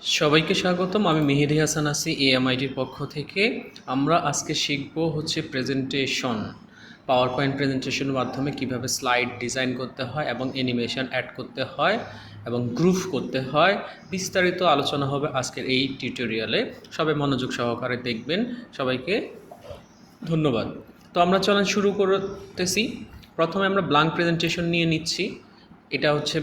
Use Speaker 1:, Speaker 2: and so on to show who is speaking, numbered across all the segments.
Speaker 1: সবাইকে স্বাগতম। আমি মেহেদি হাসান আছি এএমআইটির পক্ষ থেকে। আমরা আজকে শিখব হচ্ছে প্রেজেন্টেশন, পাওয়ার পয়েন্ট প্রেজেন্টেশনের মাধ্যমে কিভাবে স্লাইড ডিজাইন করতে হয় এবং অ্যানিমেশন অ্যাড করতে হয় এবং গ্রুপ করতে হয়। বিস্তারিত আলোচনা হবে আজকের এই টিউটোরিয়ালে। সবাই মনোযোগ সহকারে দেখবেন। সবাইকে ধন্যবাদ। তো আমরা চলেন শুরু করতেছি। প্রথমে আমরা ব্ল্যাঙ্ক প্রেজেন্টেশন নিয়ে নিচ্ছি। এটা হচ্ছে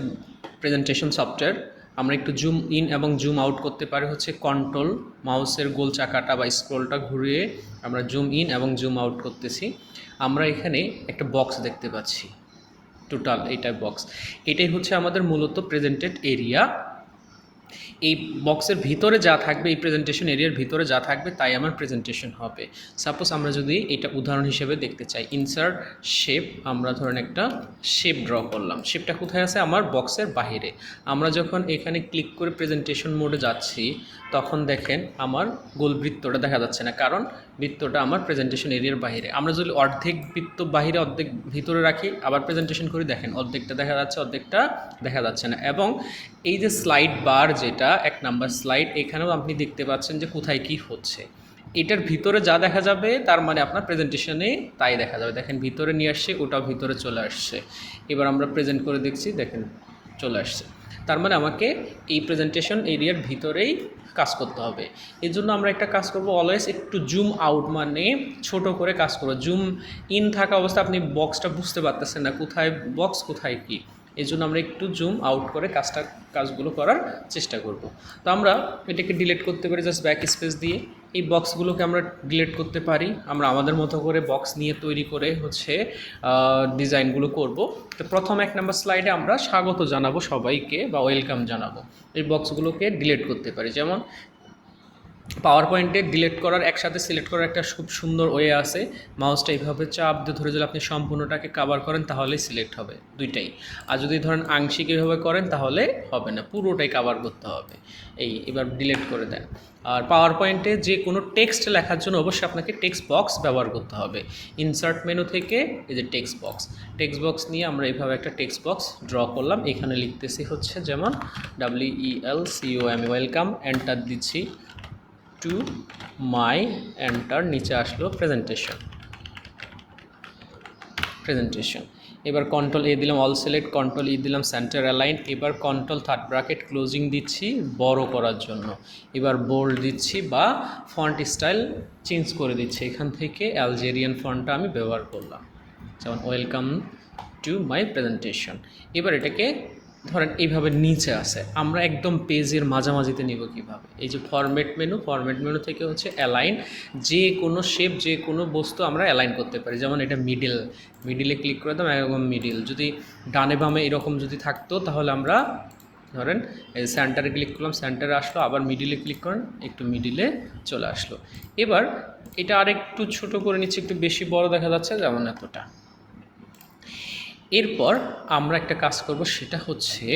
Speaker 1: প্রেজেন্টেশন সফটওয়্যার। আমরা একটু জুম ইন এবং জুম আউট করতে পারি হচ্ছে কন্ট্রোল মাউসের গোল চাকাটা বা স্ক্রোলটা ঘুরিয়ে আমরা জুম ইন এবং জুম আউট করতেছি। আমরা এখানে একটা বক্স দেখতে পাচ্ছি, টোটাল এইটা বক্স। এটাই হচ্ছে আমাদের মূলত প্রেজেন্টেড এরিয়া। এই বক্সের ভিতরে যা থাকবে, এই প্রেজেন্টেশন এরিয়ার ভিতরে যা থাকবে তাই আমার প্রেজেন্টেশন হবে। সাপোজ আমরা যদি এটা উদাহরণ হিসেবে দেখতে চাই, ইনসার্ট শেপ, আমরা ধরেন একটা শেপ ড্র করলাম। শেপটা কোথায় আছে? আমার বক্সের বাহিরে। আমরা যখন এখানে ক্লিক করে প্রেজেন্টেশন মোডে যাচ্ছি তখন দেখেন আমার গোল বৃত্তটা দেখা যাচ্ছে না, কারণ বৃত্তটা আমার প্রেজেন্টেশন এরিয়ার বাইরে। আমরা যদি অর্ধেক বৃত্ত বাহিরে অর্ধেক ভিতরে রাখি, আবার প্রেজেন্টেশন করি, দেখেন অর্ধেকটা দেখা যাচ্ছে, অর্ধেকটা দেখা যাচ্ছে না। এবং এই যে স্লাইড বার, যেটা 1 নাম্বার স্লাইড, এখানেও আপনি দেখতে পাচ্ছেন যে কোথায় কি হচ্ছে। এটার ভিতরে যা দেখা যাবে তার মানে আপনার প্রেজেন্টেশনে তাই দেখা যাবে। দেখেন ভিতরে নিয়ে আসছে, ওটাও ভিতরে চলে আসছে। এবার আমরা প্রেজেন্ট করে দেখছি, দেখেন চলে আসছে। তার মানে আমাকে এই প্রেজেন্টেশন এরিয়ার ভিতরেই কাজ করতে হবে। এর জন্য আমরা একটা কাজ করব, অলওয়েজ একটু জুম আউট, মানে ছোট করে কাজ করব। জুম ইন থাকা অবস্থা আপনি বক্সটা বুঝতে পারতেছেন না, কোথায় বক্স কোথায় কি। এই জন্য আমরা একটু জুম আউট করে কাজগুলো করার চেষ্টা করব। তো আমরা এটাকে ডিলিট করতে পারি জাস্ট ব্যাক স্পেস দিয়ে। এই বক্সগুলোকে আমরা ডিলিট করতে পারি। আমরা আমাদের মতো করে বক্স নিয়ে তৈরি করে হচ্ছে ডিজাইনগুলো করব। তো প্রথম 1 নাম্বার স্লাইডে আমরা স্বাগত জানাবো সবাইকে বা ওয়েলকাম জানাবো। এই বক্সগুলোকে ডিলিট করতে পারি। যেমন পাওয়ার পয়েন্টে ডিলিট করার, একসাথে সিলেক্ট করার একটা খুব সুন্দর ওয়ে আছে। মাউসটা এইভাবে চাপ দিয়ে ধরে যদি আপনি সম্পূর্ণটাকে কভার করেন তাহলেই সিলেক্ট হবে দুইটাই। আর যদি ধরেন আংশিক এভাবে করেন তাহলে হবে না, পুরোটাই কভার করতে হবে। এবার ডিলিট করে দেন। আর পাওয়ার পয়েন্টে যে কোনো টেক্সট লেখার জন্য অবশ্যই আপনাকে টেক্সট বক্স ব্যবহার করতে হবে। ইনসার্ট মেনু থেকে এই যে টেক্সট বক্স নিয়ে আমরা এইভাবে একটা টেক্সট বক্স ড্র করলাম। এখানে লিখতেছি হচ্ছে যেমন WELCOM, ওয়েলকাম, এন্টার দিচ্ছি টু মাই, এন্টার, নিচে আসলো প্রেজেন্টেশন। এবার কন্ট্রোল এ দিলাম, অল সিলেক্ট, কন্ট্রোল ই দিলাম, সেন্টার অ্যালাইন। এবার কন্ট্রোল থার্ড ব্র্যাকেট ক্লোজিং দিচ্ছি বড় করার জন্য। এবার বোল্ড দিচ্ছি বা ফন্ট স্টাইল চেঞ্জ করে দিচ্ছি। এখান থেকে অ্যালজেরিয়ান ফন্টটা আমি ব্যবহার করলাম, যেমন ওয়েলকাম টু মাই প্রেজেন্টেশন। এবার এটাকে ধরেন এইভাবে নিচে আসে, আমরা একদম পেজের মাঝামাঝিতে নিব কিভাবে? এই যে ফরম্যাট মেনু থেকে হচ্ছে অ্যালাইন, যে কোনো শেপ, যে কোনো বস্তু আমরা অ্যালাইন করতে পারি। যেমন এটা মিডিলে ক্লিক করে দাম, এরকম মিডিল। যদি ডানে বামে এরকম যদি থাকতো তাহলে আমরা ধরেন এই সেন্টারে ক্লিক করলাম, সেন্টারে আসলো, আবার মিডিলে ক্লিক করেন, একটু মিডিলে চলে আসলো। এবার এটা আরেকটু ছোট করে নিচ্ছি, একটু বেশি বড় দেখা যাচ্ছে, যেমন এতটা। এরপর আমরা একটা কাজ করব, সেটা হচ্ছে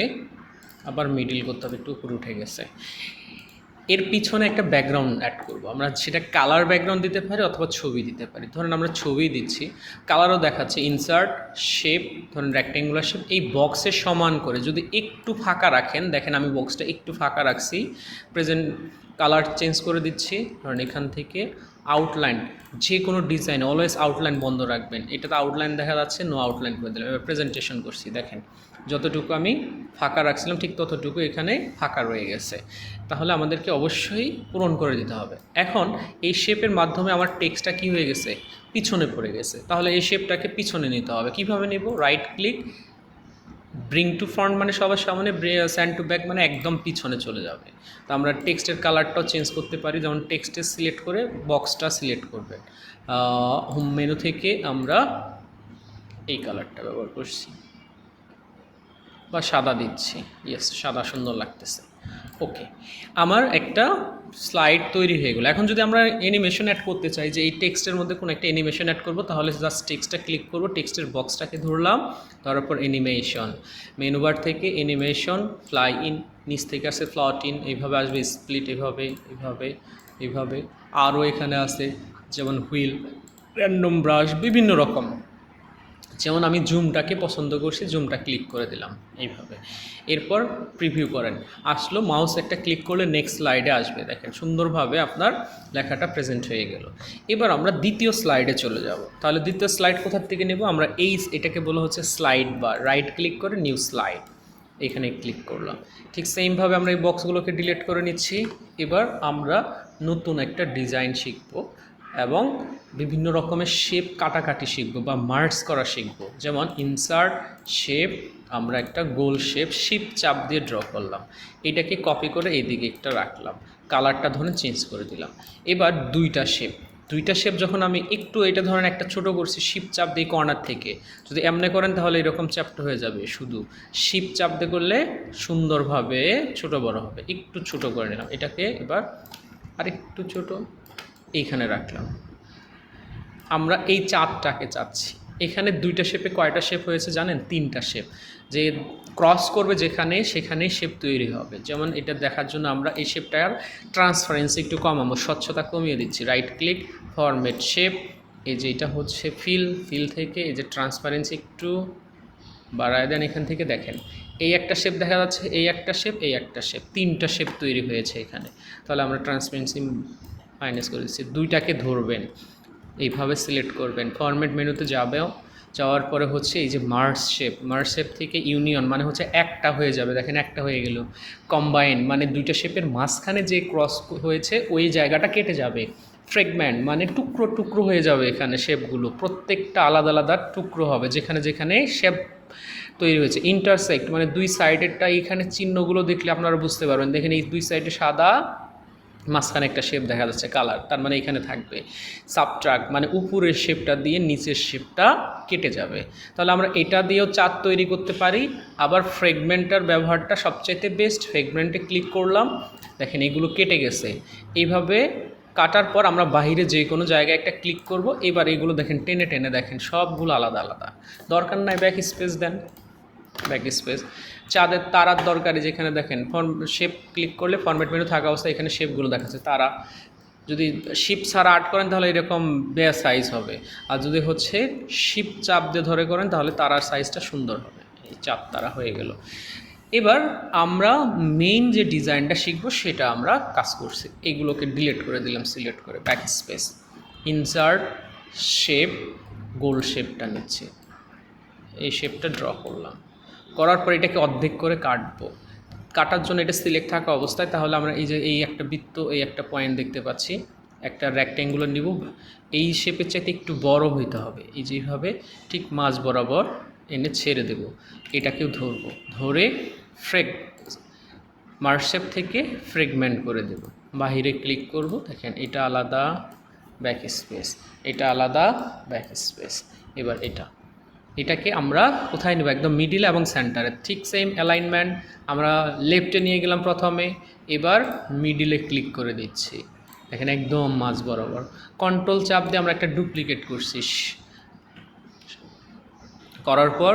Speaker 1: আবার মিডিল করতে হবে, একটু উপরে উঠে গেছে। এর পিছনে একটা ব্যাকগ্রাউন্ড অ্যাড করব। আমরা সেটা কালার ব্যাকগ্রাউন্ড দিতে পারি অথবা ছবি দিতে পারি। ধরেন আমরা ছবি দিচ্ছি, কালারও দেখাচ্ছে। ইনসার্ট শেপ, ধরেন রেক্ট্যাঙ্গুলার শেপ, এই বক্সের সমান করে যদি একটু ফাঁকা রাখেন, দেখেন আমি বক্সটা একটু ফাঁকা রাখছি, প্রেজেন্ট কালার চেঞ্জ করে দিচ্ছি। ধরেন এখান থেকে আউটলাইন, যে কোনো ডিজাইন অলওয়েজ আউটলাইন বন্ধ রাখবেন। এটাতে আউটলাইন দেখা যাচ্ছে, নো আউটলাইন করে দিলাম। এবার প্রেজেন্টেশন করছি, দেখেন যতটুকু আমি ফাঁকা রাখছিলাম ঠিক ততটুকু এখানে ফাঁকা রয়ে গেছে। তাহলে আমাদেরকে অবশ্যই পূরণ করে দিতে হবে। এখন এই শেপের মাধ্যমে আমার টেক্সটটা কী হয়ে গেছে? পিছনে পড়ে গেছে। তাহলে এই শেপটাকে পিছনে নিতে হবে। কিভাবে নেব? Right click, bring to front মানে সবার সামনে, স্যান্ড টু ব্যাক মানে একদম পিছনে চলে যাবে। তো আমরা টেক্সটের কালারটাও চেঞ্জ করতে পারি। যেমন টেক্সটে সিলেক্ট করে বক্সটা সিলেক্ট করবেন। হোম মেনু থেকে আমরা এই কালারটা ব্যবহার করছি বা সাদা দিচ্ছি। ইয়েস, সাদা সুন্দর লাগতেছে। ওকে, আমার একটা স্লাইড তৈরি হয়ে গেলো। এখন যদি আমরা অ্যানিমেশন অ্যাড করতে চাই, যে এই টেক্সটের মধ্যে কোনো একটা অ্যানিমেশন অ্যাড করবো, তাহলে জাস্ট টেক্সটটা ক্লিক করব, টেক্সটের বক্সটাকে ধরলাম, তারপর অ্যানিমেশন, মেনুবার থেকে অ্যানিমেশন, ফ্লাই ইন, নিচ থেকে আসে ফ্লট ইন, এইভাবে আসবে, স্প্লিট এভাবে এইভাবে এইভাবে। আরও এখানে আছে যেমন হুইল, র্যান্ডম ব্রাশ, বিভিন্ন রকম। যেমন আমি জুমটাকে পছন্দ করছি, জুমটা ক্লিক করে দিলাম এইভাবে। এরপর প্রিভিউ করেন, আসলো, মাউস একটা ক্লিক করলে নেক্সট স্লাইডে আসবে। দেখেন সুন্দরভাবে আপনার লেখাটা প্রেজেন্ট হয়ে গেল। এবার আমরা দ্বিতীয় স্লাইডে চলে যাব। তাহলে দ্বিতীয় স্লাইড কোথার থেকে নেব আমরা? এটাকে বলা হচ্ছে স্লাইড বার। রাইট ক্লিক করে নিউ স্লাইড এখানে ক্লিক করলাম। ঠিক সেমভাবে আমরা এই বক্সগুলোকে ডিলিট করে নিচ্ছি। এবার আমরা নতুন একটা ডিজাইন শিখব এবং বিভিন্ন রকমের শেপ কাটাকাটি শিখব বা মার্জ করা শিখব। যেমন ইনসার্ট শেপ, আমরা একটা গোল শেপ শিফট চাপ দিয়ে ড্র করলাম, এটাকে কপি করে এইদিকে একটা রাখলাম, কালারটা ধরেন চেঞ্জ করে দিলাম। এবার দুইটা শেপ যখন আমি একটু এটা ধরেন একটা ছোট করছি, শিফট চাপ দিয়ে কর্নার থেকে যদি এমনি করেন তাহলে এরকম চ্যাপ্ট হয়ে যাবে। শুধু শিফট চাপ দিয়ে করলে সুন্দরভাবে ছোট বড় হবে। একটু ছোট করে নিলাম এটাকে, এবার আরেকটু ছোট এইখানে রাখলাম। আমরা এই চাঁদটাকে চাচ্ছি। এখানে দুইটা শেপে কয়টা শেপ হয়েছে জানেন? 3টা শেপ। যে ক্রস করবে যেখানে সেখানেই শেপ তৈরি হবে। যেমন এটা দেখার জন্য আমরা এই শেপটার ট্রান্সপারেন্সি একটু কমাবো, স্বচ্ছতা কমিয়ে দিচ্ছি। রাইট ক্লিক, ফরম্যাট শেপ, এই যে এটা হচ্ছে ফিল থেকে এই যে ট্রান্সপারেন্সি একটু বাড়ায় দেন। এখান থেকে দেখেন এই একটা শেপ দেখা যাচ্ছে, এই একটা শেপ, এই একটা শেপ, 3টা শেপ তৈরি হয়েছে এখানে। তাহলে আমরা ট্রান্সপারেন্সি মাইনাস করে দিচ্ছি। দুইটাকে ধরবেন, এইভাবে সিলেক্ট করবেন, ফরম্যাট মেনুতে যাওয়ার পরে হচ্ছে এই যে মার্জ শেপ থেকে ইউনিয়ন মানে হচ্ছে একটা হয়ে যাবে। দেখেন একটা হয়ে গেল। কম্বাইন মানে দুইটা শেপের মাঝখানে যে ক্রস হয়েছে ওই জায়গাটা কেটে যাবে। ফ্রেগমেন্ট মানে টুকরো টুকরো হয়ে যাবে। এখানে শেপগুলো প্রত্যেকটা আলাদা আলাদা টুকরো হবে যেখানে যেখানে শেপ তৈরি হয়েছে। ইন্টারসেক্ট মানে দুই সাইডেরটা, এইখানে চিহ্নগুলো দেখলে আপনারা বুঝতে পারবেন। দেখেন এই দুই সাইডে সাদা, মাঝখানে একটা শেপ দেখা যাচ্ছে কালার, তার মানে এখানে থাকবে। সাবট্রাক্ট মানে উপরের শেপটা দিয়ে নিচের শেপটা কেটে যাবে। তাহলে আমরা এটা দিয়েও চাঁদ তৈরি করতে পারি। আবার ফ্রেগমেন্টের ব্যবহারটা সবচাইতে বেস্ট। ফ্রেগমেন্টে ক্লিক করলাম, দেখেন এগুলো কেটে গেছে। এইভাবে কাটার পর আমরা বাইরে যে কোনো জায়গায় একটা ক্লিক করব। এবার এগুলো দেখেন টেনে টেনে দেখেন সবগুলো আলাদা আলাদা। দরকার নাই ব্যাক স্পেস দেন, ব্যাক স্পেস। চাঁদের তারার দরকারি, যেখানে দেখেন শেপ ক্লিক করলে ফরম্যাট মেনু থাকা অবস্থায় এখানে শেপগুলো দেখাচ্ছে। তারা যদি শিপ ছাড়া আর্ট করেন তাহলে এরকম বেয়া সাইজ হবে, আর যদি হচ্ছে শিপ চাপ দিয়ে ধরে করেন তাহলে তারার সাইজটা সুন্দর হবে। এই চাপ তারা হয়ে গেল। এবার আমরা মেইন যে ডিজাইনটা শিখবো সেটা আমরা কাজ করছি। এগুলোকে ডিলিট করে দিলাম সিলেক্ট করে, ব্যাক স্পেস, ইনসার্ট শেপ, গোল শেপটা নিচ্ছে, এই শেপটা ড্র করলাম। করার পর এটাকে অর্ধেক করে কাটবো। কাটার জন্য এটা সিলেক্ট থাকা অবস্থায় তাহলে আমরা এই যে এই একটা বৃত্ত, এই একটা পয়েন্ট দেখতে পাচ্ছি, একটা রেক্ট্যাঙ্গুলার নিব। এই শেপের চাইতে একটু বড় হইতে হবে। এই যেভাবে ঠিক মাঝ বরাবর এনে ছেড়ে দেব। এটাকেও ধরবো, ধরে মার্জ শেপ থেকে ফ্রেগমেন্ট করে দেব। বাহিরে ক্লিক করব, দেখেন এটা আলাদা, ব্যাক স্পেস, এটা আলাদা, ব্যাক স্পেস। এবার এটাকে আমরা কোথায় নেব? একদম মিডিলে এবং সেন্টারে। ঠিক সেম অ্যালাইনমেন্ট, আমরা লেফটে নিয়ে গেলাম প্রথমে, এবার মিডিলে ক্লিক করে দিচ্ছি। দেখেন একদম মাঝ বরাবর। কন্ট্রোল চাপ দিয়ে আমরা একটা ডুপ্লিকেট করছি। করার পর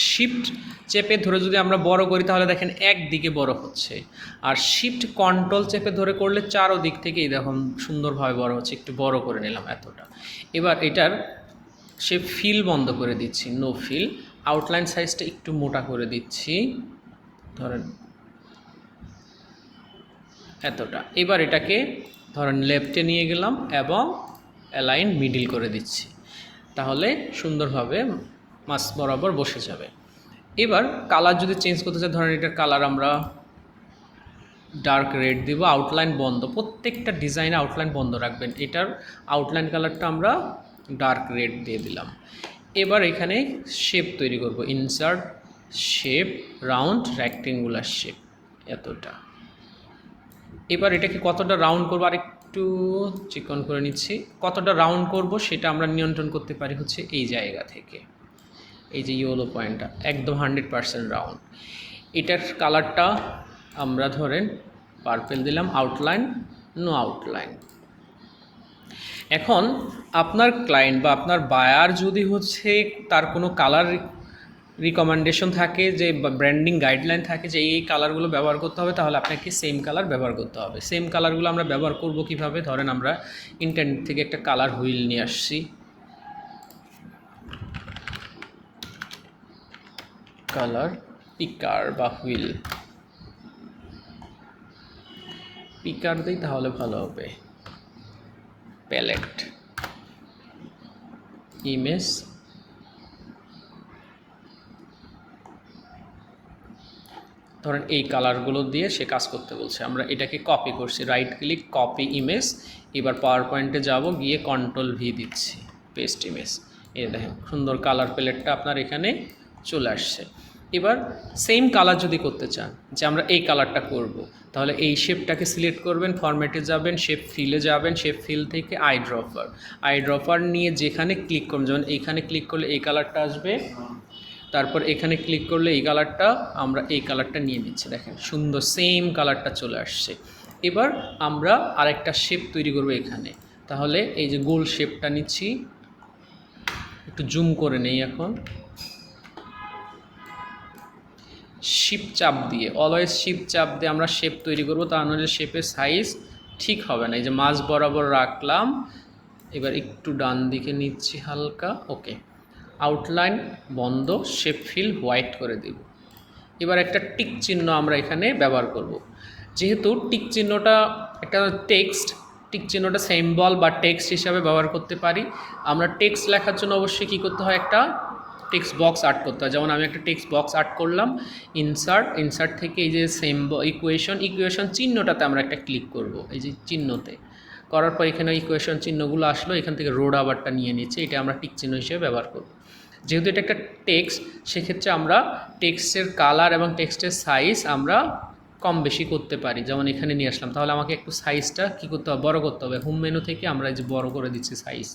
Speaker 1: শিফট চেপে ধরে যদি আমরা বড় করি তাহলে দেখেন একদিকে বড় হচ্ছে, আর শিফট কন্ট্রোল চেপে ধরে করলে চারো দিক থেকেই দেখুন সুন্দরভাবে বড় হচ্ছে। একটু বড় করে নিলাম এতটা। এবার এটার ফিল বন্ধ করে দিচ্ছি, নো ফিল। আউটলাইন সাইজটা একটু মোটা করে দিচ্ছি, ধরেন এতটা। এবার এটাকে ধরেন লেফটে নিয়ে গেলাম এবং অ্যালাইন মিডিল করে দিচ্ছি, তাহলে সুন্দরভাবে মাছ বরাবর বসে যাবে। এবার কালার যদি চেঞ্জ করতে চাই, ধরেন এটার কালার আমরা ডার্ক রেড দিব। আউটলাইন বন্ধ, প্রত্যেকটা ডিজাইনে আউটলাইন বন্ধ রাখবেন। এটার আউটলাইন কালারটা আমরা ডার্ক রেড দিয়ে দিলাম। এবার এখানে শেপ তৈরি করব, insert shape, round rectangular shape, এতটা। এবার এটাকে কতটা রাউন্ড করবো আর একটু চিকন করে নিচ্ছি। কতটা রাউন্ড করব সেটা আমরা নিয়ন্ত্রণ করতে পারি হচ্ছে এই জায়গা থেকে। এই যে ইয়েলো পয়েন্টটা একদম 100% রাউন্ড। এটার কালারটা আমরা ধরেন পার্পেল দিলাম। Outline, no outline. এখন আপনার ক্লায়েন্ট বা আপনার বায়ার যদি হচ্ছে তার কোনো কালার রিকমেন্ডেশন থাকে, যে ব্র্যান্ডিং গাইডলাইন থাকে যে এই কালারগুলো ব্যবহার করতে হবে, তাহলে আপনাকে সেম কালার ব্যবহার করতে হবে। সেম কালারগুলো আমরা ব্যবহার করব কিভাবে? ধরেন আমরা ইন্টারনেট থেকে একটা কালার হুইল নিয়ে আসছি, কালার পিকার বা হুইল, পিকার দিই তাহলে ভালো হবে। প্যালেট, ইমেজ, ধরেন এই কালারগুলো দিয়ে সে কাজ করতে বলছে, আমরা এটাকে কপি করছি, রাইট ক্লিক কপি ইমেজ। এবার পাওয়ার পয়েন্টে যাব, গিয়ে কন্ট্রোল ভি দিচ্ছি, পেস্ট ইমেজ। এই দেখেন সুন্দর কালার প্যালেটটা আপনার এখানে চলে আসছে। এবার সেম কালার যদি করতে চান যে আমরা এই কালারটা করব, তাহলে এই শেপটাকে সিলেক্ট করবেন, ফরম্যাটে যাবেন, শেপ ফিলে যাবেন, শেপ ফিল থেকে আই ড্রপার নিয়ে যেখানে ক্লিক করবেন, যেমন এইখানে ক্লিক করলে এই কালারটা আসবে, তারপর এখানে ক্লিক করলে এই কালারটা, আমরা এই কালারটা নিয়ে নিচ্ছি, দেখেন সুন্দর সেম কালারটা চলে আসছে। এবার আমরা আরেকটা শেপ তৈরি করব এখানে, তাহলে এই যে গোল শেপটা নিচ্ছি, একটু জুম করে নেই এখন, শিপ চাপ দিয়ে, অলওয়েজ শিপ চাপ দিয়ে আমরা শেপ তৈরি করব, তা নাহলে শেপের সাইজ ঠিক হবে না। এই যে মাঝ বরাবর রাখলাম, এবার একটু ডান দিকে নিচ্ছি হালকা, ওকে, আউটলাইন বন্ধ, শেপ ফিল হোয়াইট করে দেব। এবার একটা টিক চিহ্ন আমরা এখানে ব্যবহার করব, যেহেতু টিক চিহ্নটা একটা টেক্সট, টিক চিহ্নটা সিম্বল বা টেক্সট হিসাবে ব্যবহার করতে পারি। আমরা টেক্সট লেখার জন্য অবশ্যই কী করতে হয়, একটা টেক্সট বক্স আর্ট করতে হয়। যেমন আমি একটা টেক্সট বক্স আর্ট করলাম, ইনসার্ট থেকে এই যে ইকুয়েশন চিহ্নটাতে আমরা একটা ক্লিক করব, এই যে চিহ্নতে করার পর এখানে ইকুয়েশন চিহ্নগুলো আসলো, এখান থেকে রোড আবারটা নিয়ে নিচ্ছে, এটা আমরা টিক চিহ্ন হিসেবে ব্যবহার করব। যেহেতু এটা একটা টেক্সট, সেক্ষেত্রে আমরা টেক্সটের কালার এবং টেক্সটের সাইজ আমরা কম বেশি করতে পারি। যেমন এখানে নিয়ে আসলাম, তাহলে আমাকে একটু সাইজটা কী করতে হবে, বড় করতে হবে। হোম মেনু থেকে আমরা এই যে বড় করে দিচ্ছি সাইজ।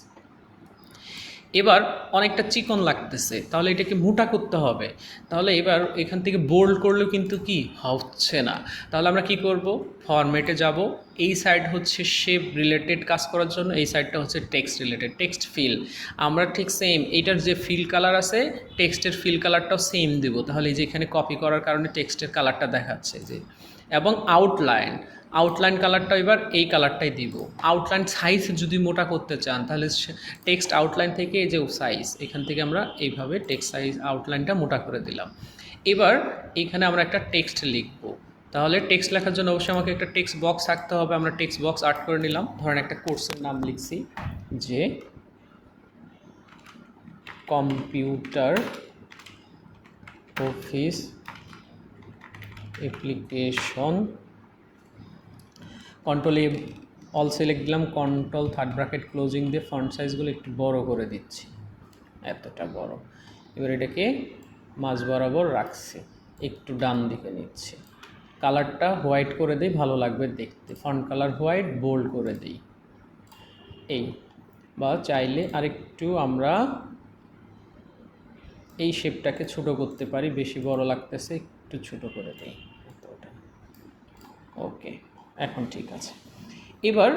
Speaker 1: এবার অনেকটা চিকন লাগতেছে, তাহলে এটাকে মোটা করতে হবে। তাহলে এবার এখান থেকে বোল্ড করলেও কিন্তু কি হচ্ছে না, তাহলে আমরা কি করব, ফরম্যাটে যাব, এই সাইড হচ্ছে শেপ রিলেটেড কাজ করার জন্য, এই সাইডটা হচ্ছে টেক্সট রিলেটেড, টেক্সট ফিল। আমরা ঠিক সেম এইটার যে ফিল কালার আছে, টেক্সটের ফিল কালারটাও সেম দেবো, তাহলে এই যে এখানে কপি করার কারণে টেক্সটের কালারটা দেখাচ্ছে যে। এবং আউটলাইন কালারটা এবার এই কালারটাই দিব। আউটলাইন সাইজ যদি মোটা করতে চান, তাহলে টেক্সট আউটলাইন থেকে এই যে সাইজ, এখান থেকে আমরা এইভাবে টেক্সট সাইজ আউটলাইনটা মোটা করে দিলাম। এবার এখানে আমরা একটা টেক্সট লিখব, তাহলে টেক্সট লেখার জন্য অবশ্যই আমাকে একটা টেক্সট বক্স থাকতে হবে। আমরা টেক্সট বক্স আর্ট করে নিলাম, ধরেন একটা কোর্সের নাম লিখছি যে কম্পিউটার অফিস অ্যাপ্লিকেশন, কন্ট্রোল এ অল সিলেক্ট দিলাম, কন্ট্রোল থার্ড ব্র্যাকেট ক্লোজিং দিয়ে ফন্ট সাইজগুলো একটু বড় করে দিচ্ছি, এতটা বড়। এবার এটাকে মাঝ বরাবর রাখছি, একটু ডান দিকে নিচ্ছি, কালারটা হোয়াইট করে দিই, ভালো লাগবে দেখতে, ফন্ট কালার হোয়াইট, বোল্ড করে দিই এই, বা চাইলে আরেকটু আমরা এই শেপটাকে ছোট করতে পারি, বেশি বড় লাগতেছে, একটু ছোট করে দিই, ওকে, এখন ঠিক আছে। এবার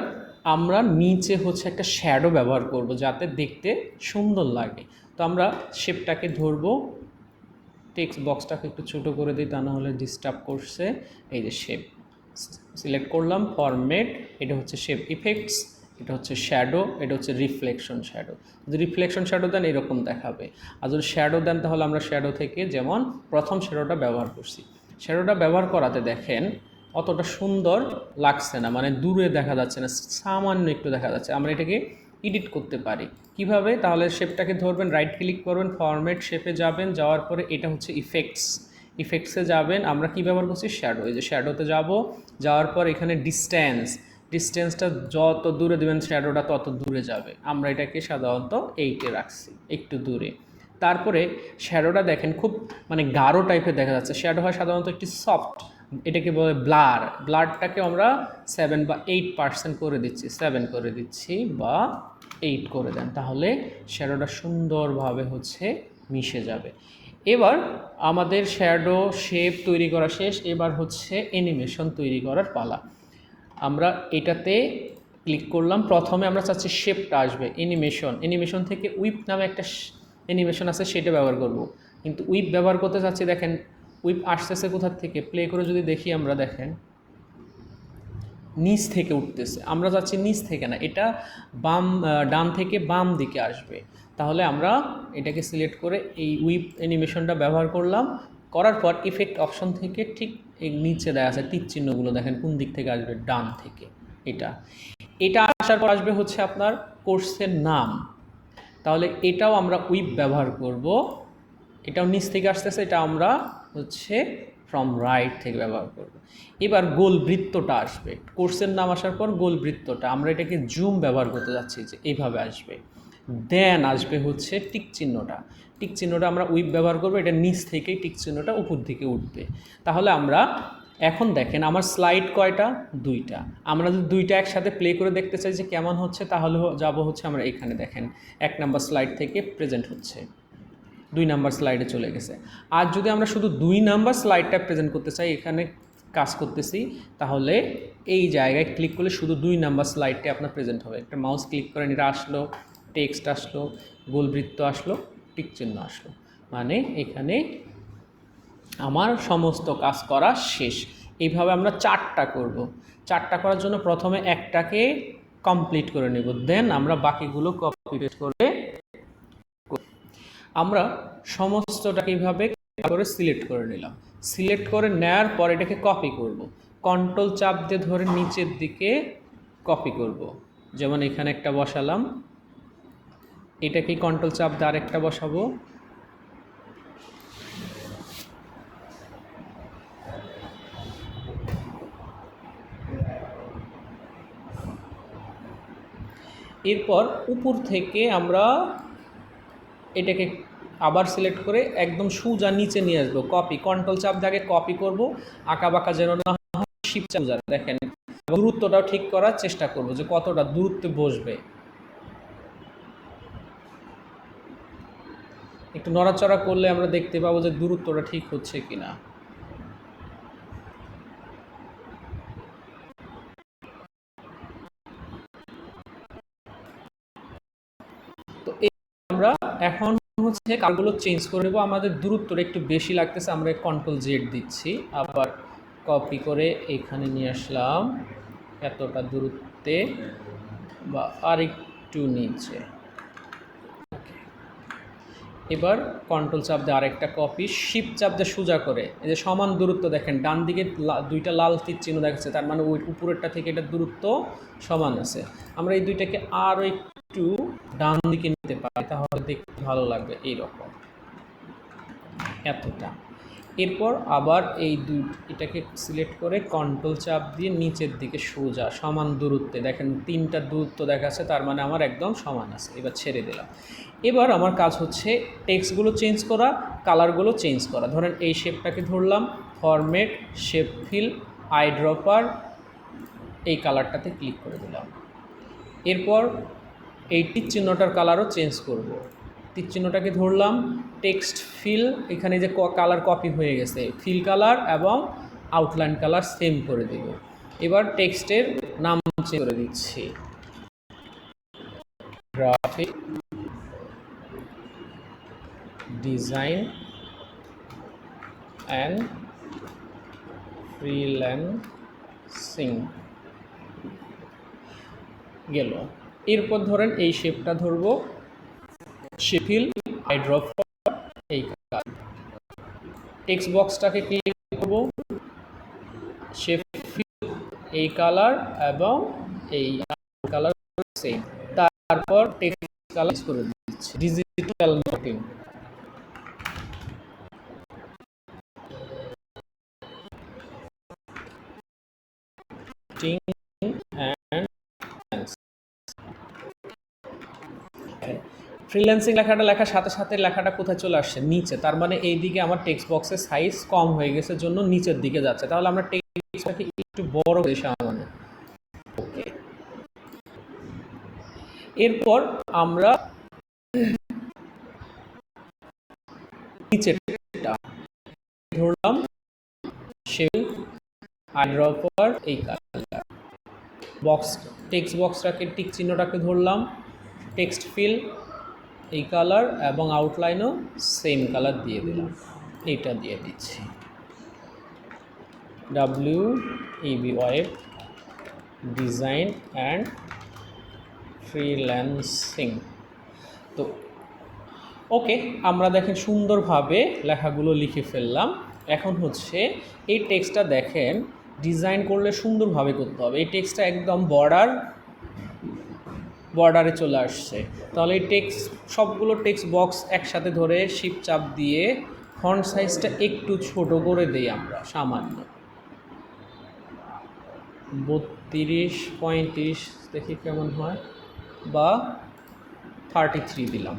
Speaker 1: আমরা নিচে হচ্ছে একটা শ্যাডো ব্যবহার করব, যাতে দেখতে সুন্দর লাগে। তো আমরা শেপটাকে ধরবো, টেক্সট বক্সটাকে একটু ছোট করে দিই, তা না হলে ডিস্টার্ব করছে। এই যে শেপ সিলেক্ট করলাম, ফরম্যাট, এটা হচ্ছে শেপ ইফেক্টস, এটা হচ্ছে শ্যাডো, এটা হচ্ছে রিফ্লেকশন শ্যাডো। যদি রিফ্লেকশন শ্যাডো দেন এরকম দেখাবে, আর যদি শ্যাডো দেন তাহলে আমরা শ্যাডো থেকে যেমন প্রথম শ্যাডোটা ব্যবহার করছি, শ্যাডোটা ব্যবহার করাতে দেখেন অতটা সুন্দর লাগছে না, মানে দূরে দেখা যাচ্ছে না, সামান্য একটু দেখা যাচ্ছে। আমরা এটাকে এডিট করতে পারি কিভাবে, তাহলে শেপটাকে ধরবেন, রাইট ক্লিক করবেন, ফরম্যাট শেপে যাবেন, যাওয়ার পরে এটা হচ্ছে ইফেক্টসে যাবেন, আমরা কি ব্যবহার করছি, শ্যাডো, এই যে শ্যাডোতে যাব, যাওয়ার পর এখানে ডিস্টেন্সটা যত দূরে দেবেন শ্যাডোটা তত দূরে যাবে। আমরা এটাকে সাধারণত 8-এ রাখছি, একটু দূরে। তারপরে শ্যাডোটা দেখেন খুব মানে গাঢ় টাইপের দেখা যাচ্ছে, শ্যাডো হয় সাধারণত একটি সফট, এটাকে বলে ব্লারটাকে আমরা 7 বা 8% করে দিচ্ছি, 7 করে দিচ্ছি বা 8 করে দেন, তাহলে শ্যাডোটা সুন্দরভাবে হচ্ছে মিশে যাবে। এবার আমাদের শ্যাডো শেপ তৈরি করা শেষ, এবার হচ্ছে অ্যানিমেশন তৈরি করার পালা। আমরা এটাতে ক্লিক করলাম, প্রথমে আমরা চাচ্ছি শেপটা আসবে, অ্যানিমেশন থেকে উইপ নামে একটা অ্যানিমেশন আছে, সেটা ব্যবহার করব। কিন্তু উইপ ব্যবহার করতে চাচ্ছি, দেখেন উইপ আসতেছে কোথার থেকে, প্লে করে যদি দেখি আমরা, দেখেন নিচ থেকে উঠতেছে, আমরা যাচ্ছি নিচ থেকে না, এটা ডান থেকে বাম দিকে আসবে। তাহলে আমরা এটাকে সিলেক্ট করে এই উইপ অ্যানিমেশনটা ব্যবহার করলাম, করার পর ইফেক্ট অপশন থেকে ঠিক এই নিচে দেওয়া আছে টিক চিহ্নগুলো, দেখেন কোন দিক থেকে আসবে, ডান থেকে। এটা এটা আসার পর আসবে হচ্ছে আপনার কোর্সের নাম। তাহলে এটাও আমরা উইপ ব্যবহার করব, এটাও নিচ থেকে আসতেছে, এটা আমরা হচ্ছে ফ্রম রাইট থেকে ব্যবহার করব। এবার গোল বৃত্তটা আসবে, কোর্সের নাম আসার পর গোল বৃত্তটা আমরা এটাকে জুম ব্যবহার করতে যাচ্ছি, যে এইভাবে আসবে। দেন আসবে হচ্ছে টিক চিহ্নটা, টিক চিহ্নটা আমরা উইপ ব্যবহার করবো, এটা নিচ থেকেই টিক চিহ্নটা উপর দিকে উঠবে। তাহলে আমরা এখন দেখেন আমার স্লাইড কয়টা, দুইটা। আমরা যদি দুইটা একসাথে প্লে করে দেখতে চাই যে কেমন হচ্ছে, তাহলে যাব হচ্ছে আমরা এখানে দেখেন 1 নাম্বার স্লাইড থেকে প্রেজেন্ট হচ্ছে, 2 নাম্বার স্লাইডে চলে গেছে। আর যদি আমরা শুধু 2 নাম্বার স্লাইডটা প্রেজেন্ট করতে চাই, এখানে কাজ করতেছি, তাহলে এই জায়গায় ক্লিক করলে শুধু 2 নাম্বার স্লাইডটা আপনার প্রেজেন্ট হবে। একটা মাউস ক্লিক করেন, এটা আসলো, টেক্সট আসলো, গোলবৃত্ত আসলো, টিক চিহ্ন আসলো, মানে এখানে আমার সমস্ত কাজ করা শেষ। এইভাবে আমরা 4টা করব। 4টা করার জন্য প্রথমে একটাকে কমপ্লিট করে নেব, দেন আমরা বাকিগুলো কপি পেস্ট করে আমরা সমস্তটাকে এইভাবে করে সিলেক্ট করে নিলাম। সিলেক্ট করে নেওয়ার পর এটাকে কপি করব, কন্ট্রোল চাপ দিয়ে ধরে নিচের দিকে কপি করব। যেমন এখানে একটা বসালাম, এটাকে কন্ট্রোল চাপ দিয়ে আরেকটা বসাবো, এরপর উপর থেকে আমরা এটাকে আবার সিলেক্ট করে একদম সোজা নিচে নিয়ে আসবো, কপি, কন্ট্রোল চাপ দিয়ে আগে কপি করব, আঁকা বাঁকা যেন না হয়, শিফট চাপ দেখেন দূরত্বটাও ঠিক করার চেষ্টা করব যে কতটা দূরত্বে বসবে। একটু নড়াচড়া করলে আমরা দেখতে পাবো যে দূরত্বটা ঠিক হচ্ছে কিনা। তো আমরা এখন হচ্ছে কালগুলো চেঞ্জ করে নেব, আমাদের দূরত্বটা একটু বেশি লাগতেছে, আমরা কন্ট্রোল জেড দিচ্ছি, আবার কপি করে এখানে নিয়ে আসলাম এতটা দূরত্বে বা আর একটু নিচে। এবার কন্ট্রোল চাপ দিয়ে আরেকটা কপি, শিফট চাপ দিয়ে সোজা করে এই যে সমান দূরত্ব দেখেন, ডান দিকে 2টা লাল তীর চিহ্ন দেখাচ্ছে, তার মানে ওই উপরেরটা থেকে এটা দূরত্ব সমান আছে। আমরা এই দুইটাকে আরও একটু ডান দিকে নিতে পারি, তাহলে দেখতে ভালো লাগবে এইরকম, এতটা। এরপর আবার এটাকে সিলেক্ট করে কন্ট্রোল চাপ দিয়ে নিচের দিকে সোজা সমান দূরত্বে দেখেন 3টা দূরত্ব দেখাচ্ছে, তার মানে আমার একদম সমান আছে। এবার ছেড়ে দিলাম। এবার আমার কাজ হচ্ছে টেক্সটগুলো চেঞ্জ করা, কালারগুলো চেঞ্জ করা। ধরেন এই শেপটাকে ধরলাম, format, shape feel, I dropper, এই কালারটাতে ক্লিক করে দিলাম। এরপর এই টিক চিহ্নটার কালারও চেঞ্জ করব। টিক চিহ্নটাকে ধরলাম, টেক্সট ফিল, এখানে যে কালার কপি হয়ে গেছে, ফিল কালার এবং আউটলাইন কালার সেম করে দেব। এবার টেক্সটের নাম চেঞ্জ করে দিচ্ছি, গ্রাফিক ডিজাইন অ্যান্ড ফ্রিল্যান্সিং গেল। এরপর ধরেন এই শেপটা ধরবো, শেফিল, হাইড্রোফার, এই কালার। টেক্সট বক্সটাকে ক্লিক করব, শেফিল, এই কালার এবং এই কালার সেম। তারপর টেক্সট কালার করে দিচ্ছি, ডিজিটাল মার্কেটিং। ফ্রিল্যান্সিং লেখাটা লেখার সাথে সাথে লেখাটা কোথায় চলে আসছে, নিচে। তার মানে এই দিকে আমার টেক্সট বক্সের সাইজ কম হয়ে গেছে জন্য নিচের দিকে যাচ্ছে। তাহলে আমরা টেক্সটটাকে একটু বড় করে সামান্য, ওকে। এরপর আমরা নিচেরটা ধরলাম, শেল, আইড্রপার, এই কালার। বক্স, টেক্সট বক্সটাকে টিক চিহ্নটাকে ধরলাম, টেক্সট ফিল, এই কালার এবং আউটলাইনও সেম কালার দিয়ে দিলাম, এইটা দিয়ে দিচ্ছি, WEB web design and freelancing. তো ওকে, আমরা দেখেন সুন্দরভাবে লেখাগুলো লিখে ফেললাম। এখন হচ্ছে এই টেক্সটটা দেখেন ডিজাইন করলে সুন্দরভাবে করতে হবে। এই টেক্সটটা একদম বর্ডারে চলে আসছে, তাহলে এই সবগুলো টেক্সট বক্স একসাথে ধরে শিপ চাপ দিয়ে ফন্ট সাইজটা একটু ছোট করে দেই আমরা, সামান্য 32-35 দেখি কেমন হয়, বা 33 দিলাম।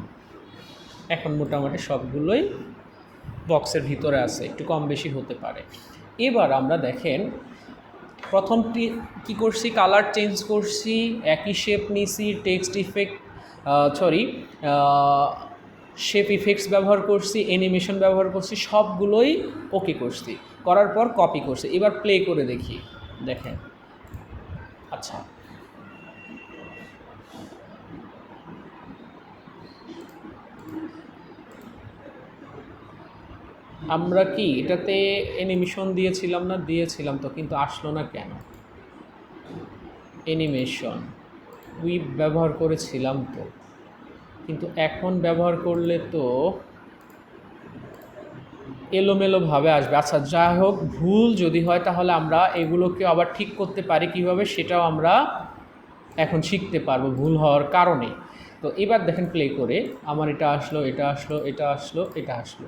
Speaker 1: এখন মোটামুটি সবগুলোই বক্সের ভিতরে আছে, একটু কম বেশি হতে পারে। এবার আমরা দেখেন প্রথমটি কি করছি, কালার চেঞ্জ করছি, একই শেপ নিছি, টেক্সট ইফেক্ট শেপ ইফেক্টস ব্যবহার করছি, অ্যানিমেশন ব্যবহার করছি, সবগুলোই ওকে করছি, করার পর কপি করছি। এবার প্লে করে দেখি, দেখেন। আচ্ছা, আমরা কি এটাতে অ্যানিমেশন দিয়েছিলাম না? দিয়েছিলাম তো, কিন্তু আসলো না কেন? অ্যানিমেশন উইব ব্যবহার করেছিলাম তো, কিন্তু এখন ব্যবহার করলে তো এলোমেলোভাবে আসবে। আচ্ছা, যাই হোক, ভুল যদি হয় তাহলে আমরা এগুলোকে আবার ঠিক করতে পারি কিভাবে, সেটাও আমরা এখন শিখতে পারবো ভুল হওয়ার কারণে। তো এবার দেখেন প্লে করে, আমার এটা আসলো, এটা আসলো, এটা আসলো, এটা আসলো।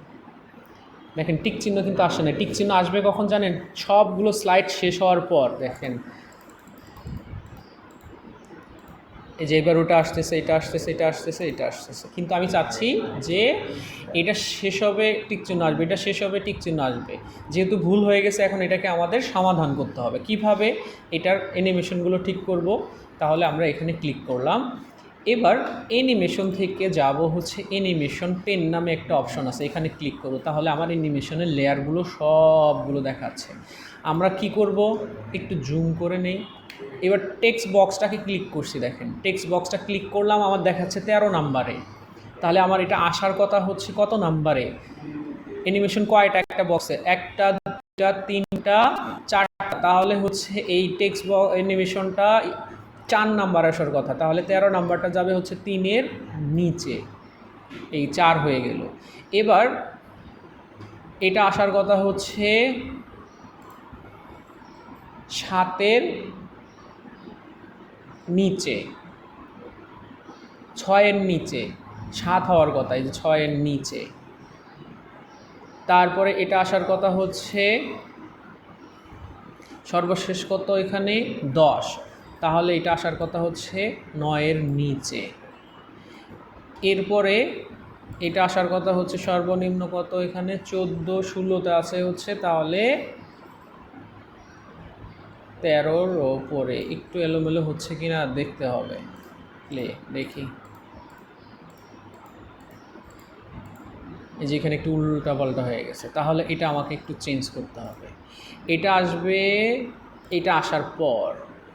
Speaker 1: দেখেন টিক চিহ্ন কিন্তু আসে না। টিক চিহ্ন আসবে কখন জানেন? সবগুলো স্লাইড শেষ হওয়ার পর। দেখেন এই যে এবার ওটা আসতেছে, এটা আসতেছে, এটা আসতেছে, এটা আসতেছে, কিন্তু আমি চাচ্ছি যে এটা শেষ হবে টিক চিহ্ন আসবে, এটা শেষ হবে টিক চিহ্ন আসবে। যেহেতু ভুল হয়ে গেছে, এখন এটাকে আমাদের সমাধান করতে হবে। কিভাবে এটার অ্যানিমেশনগুলো ঠিক করব? তাহলে আমরা এখানে ক্লিক করলাম। এবার অ্যানিমেশন থেকে যাব হচ্ছে অ্যানিমেশন পেন নামে একটা অপশন আছে, এখানে ক্লিক করব। তাহলে আমার অ্যানিমেশনের লেয়ারগুলো সবগুলো দেখাচ্ছে। আমরা কি করব, একটু জুম করে নেই। এবার টেক্সট বক্সটাকে ক্লিক করছি, দেখেন টেক্সট বক্সটা ক্লিক করলাম, আমার দেখাচ্ছে 13 নাম্বারে। তাহলে আমার এটা আসার কথা হচ্ছে কত নাম্বারে? অ্যানিমেশন কয়টা একটা বক্সে? 1টা 2টা 3টা 4টা, তাহলে হচ্ছে এই টেক্সট অ্যানিমেশনটা 4 নাম্বার আসার কথা। তাহলে 13 নাম্বারটা যাবে হচ্ছে 3-এর নিচে, এই 4 হয়ে গেল। এবার এটা আসার কথা হচ্ছে 7-এর নিচে, 6-এর নিচে, 7 হওয়ার কথা, এই যে 6-এর নিচে। তারপরে এটা আসার কথা হচ্ছে সর্বশেষ কত এখানে? 10, তাহলে এটা আসার কথা হচ্ছে 9-এর নিচে। এরপরে এটা আসার কথা হচ্ছে সর্বনিম্ন কত এখানে? 14, 16তে আছে হচ্ছে, তাহলে 13-র ওপরে। একটু এলোমেলো হচ্ছে কিনা দেখতে হবে, দেখি। এই যে এখানে একটু উল্টাপাল্টা হয়ে গেছে, তাহলে এটা আমাকে একটু চেঞ্জ করতে হবে। এটা আসবে এটা আসার পর,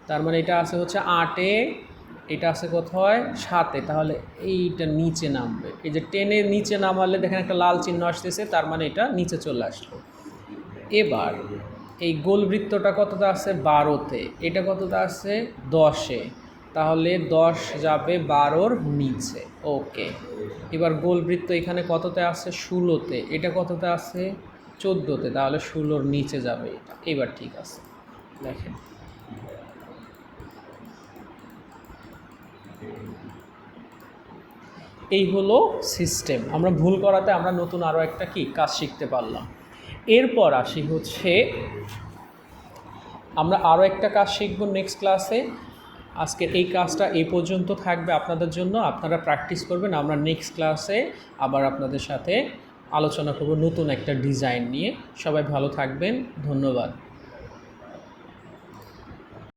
Speaker 1: তার মানে এটা আছে হচ্ছে 8-এ, এটা আছে কোথায়? 7-এ, তাহলে এইটা নিচে নামবে। এই যে 10-এর নিচে নামালে দেখেন একটা লাল চিহ্ন আসতেছে, তার মানে এটা নিচে চলে আসলো। এবার এই গোলবৃত্তটা কতটা আছে? 12-তে। এটা কতটা আছে? 10-এ, তাহলে 10 যাবে 12-র নিচে। ওকে। এবার গোলবৃত্ত এখানে কততে আছে? 16-তে। এটা কততে আছে? 14-তে, তাহলে 16-র নিচে যাবে এটা। এবার ঠিক আছে, দেখেন। এই হলো সিস্টেম। আমরা ভুল করাতে আমরা নতুন আরও একটা কি কাজ শিখতে পারলাম। এরপর আসি হচ্ছে আমরা আরও একটা কাজ শিখব নেক্সট ক্লাসে। আজকের এই কাজটা এই পর্যন্ত থাকবে আপনাদের জন্য, আপনারা প্র্যাকটিস করবেন। আমরা নেক্সট ক্লাসে আবার আপনাদের সাথে আলোচনা করব নতুন একটা ডিজাইন নিয়ে। সবাই ভালো থাকবেন, ধন্যবাদ।